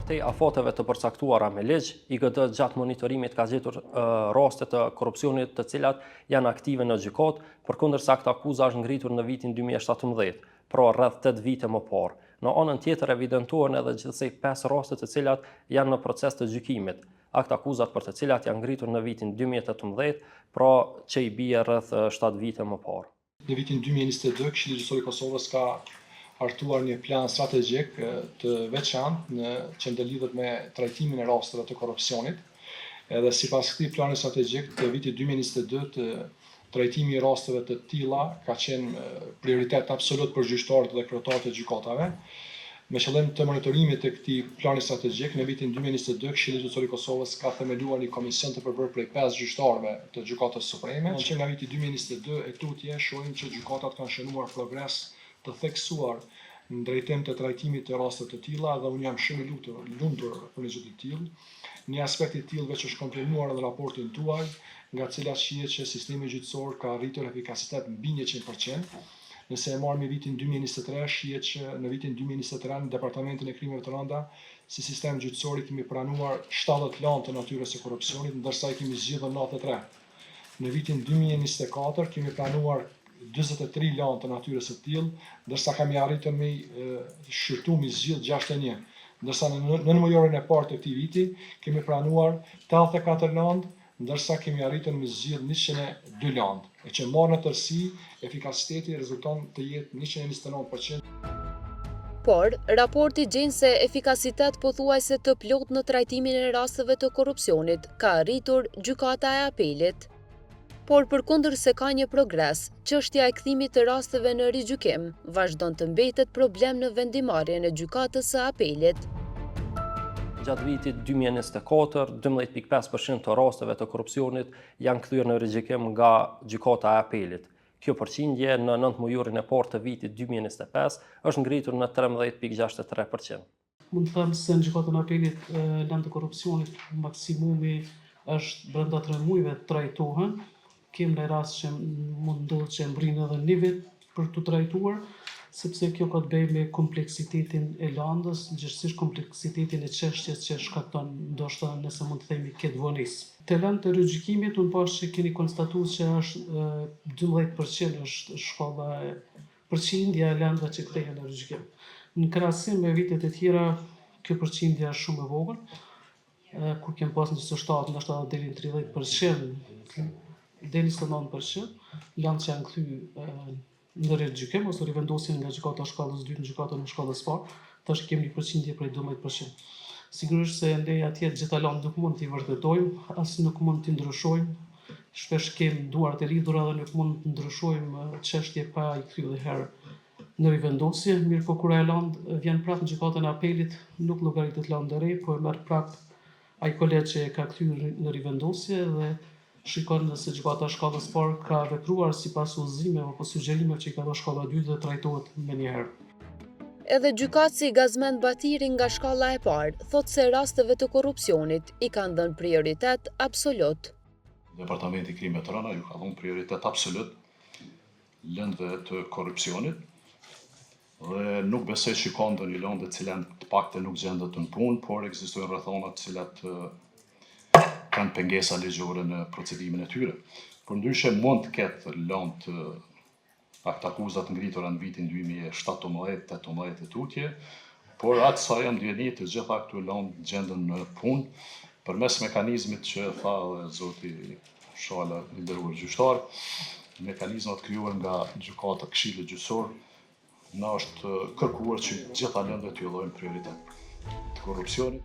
Tej afateve të përcaktuara me ligj, IGD gjatë monitorimit ka gjetur raste të korrupsionit të cilat janë aktive në gjykatë, përkundërsa këtë akuzë është ngritur në vitin 2017, pra rreth 8 vite më parë. Në anën tjetër evidentuan edhe gjithsej 5 raste të cilat janë në proces të gjykimit. Akt akuzat për të cilat janë ngritur në vitin 2018, pra që i bie rreth 7 vite më parë. Në vitin 2022, Këshilli Gjyqësor i Kosovës ka hartuar një plan strategjik të veçantë që ndërlidhet me trajtimin e rasteve të korrupsionit. Edhe sipas këtij plani strategjik të vitit 2022, trajtimi i rasteve të tilla ka qenë prioritet absolut për gjyqtarët dhe kryetarët e gjykatave. Me qëllim të monitorimit të këtij plani strategjik, në vitin 2022 Këshilli Gjyqësor i Kosovës ka themeluar një komision të përbërë prej 5 gjyqtarëve të Gjykatës Supreme. Që nga viti 2022 e tutje shohim që gjykatat kanë shënuar progres të theksuar në drejtim të trajtimit të rasteve të tilla dhe unë jam shumë i lumtur për një gjë të tillë. Një aspekt i tillë veç është konfirmuar në raportin tuaj, nga cilat shihet që sistemi gjyqësor ka arritur efikasitet mbi 100%. Nëse e marrim vitin 2023, shihet që në vitin 2023 në Departamentin e Krimeve të Rënda, si sistem gjyqësor kemi pranuar 70 lanë të natyrës së korrupsionit, ndërsa i kemi zgjidhur 93. Në vitin 2024 kemi pranuar 43 lanë të natyrës së tillë, ndërsa kemi arritur me shqyrtu me zgjidh 61. Ndërsa në nënmujorin e parë të këtij viti kemi pranuar 84 lanë, ndërsa kemi arritur me zgjidh 102 lanë, e që marrë në tërësi efikasiteti rezulton të jetë 129%. Por, raporti gjen se efikasitet pothuajse të plot në trajtimin e rasteve të korrupsionit ka arritur gjykata e apelit. Por përkundër se ka një progres, çështja e kthimit të rasteve në rigjykim vazhdon të mbetet problem në vendimarrjen e gjykatës së apelit. Gjatë vitit 2024, 12.5% të rasteve të korrupsionit janë kthyer në rigjykim nga gjykata e apelit. Kjo përqindje në 9 mujorin e parë të vitit 2025 është ngritur në 13.63%. Mund të them se në gjykatën e apelit lëndë të korrupsionit maksimumi është brenda 3 muajve trajtohen. Kem në rast që mund ndodhë që mbrin edhe një vit për të trajtuar, sepse kjo ka të bëjë me kompleksitetin e landës, gjithsesi kompleksitetin e çështjes që shkakton ndoshta nëse mund të themi këtë vonesë. Te lëndë të rigjykimit unë pash që keni konstatuar që është 12% është shkolla e përqindja e lëndëve që kthehen në rigjykim. Në krahasim me vitet e tjera, kjo përqindje është shumë e vogël, kur kem pas në 27, ndoshta deri në 30%, deri 29% janë që janë kthy në rigjykim ose rivendosjen nga gjykata e shkallës 2 në gjykatën e shkallës parë, tash kemi një përqindje prej 12%. Sigurisht se ndej atje gjitha lanë nuk mund t'i vërtetojmë, as nuk mund t'i ndryshojmë. Shpesh kem duart e lidhura dhe nuk mund të ndryshojmë çështje pa i kthyer edhe herë në rivendosje, mirë po kur ai land vjen prapë në gjykatën e apelit, nuk llogaritet landë e re, po e merr prapë ai kolegj që e ka kthyer në rivendosje dhe shikon nëse gjykata e shkallës parë ka vepruar sipas udhëzimeve apo sugjerimeve që i ka dhënë shkalla 2 dhe trajtohet menjëherë. Edhe gjykatësi Gazmend Batiri nga shkalla e parë thotë se rasteve të korrupsionit i kanë dhënë prioritet absolut. Departamenti i Krimeve të Rënda ju ka dhënë prioritet absolut lëndëve të korrupsionit dhe nuk besoj që ka ndonjë lëndë të cilat të paktën nuk gjendet në punë, por ekzistojnë rrethona të cilat kanë pengesa ligjore në procedimin e tyre. Por ndryshe mund të ketë lëndë të akuzat ngritura në vitin 2017, 18 e tutje, por atë sa janë ndjeni të gjitha këto lëndë gjenden në punë përmes mekanizmit që tha dhe zoti Shala i nderuar gjyqtar, mekanizmat krijuar nga gjykata Këshilli Gjyqësor, na është kërkuar që gjitha lëndët t'ju dhojnë prioritet të korrupsionit.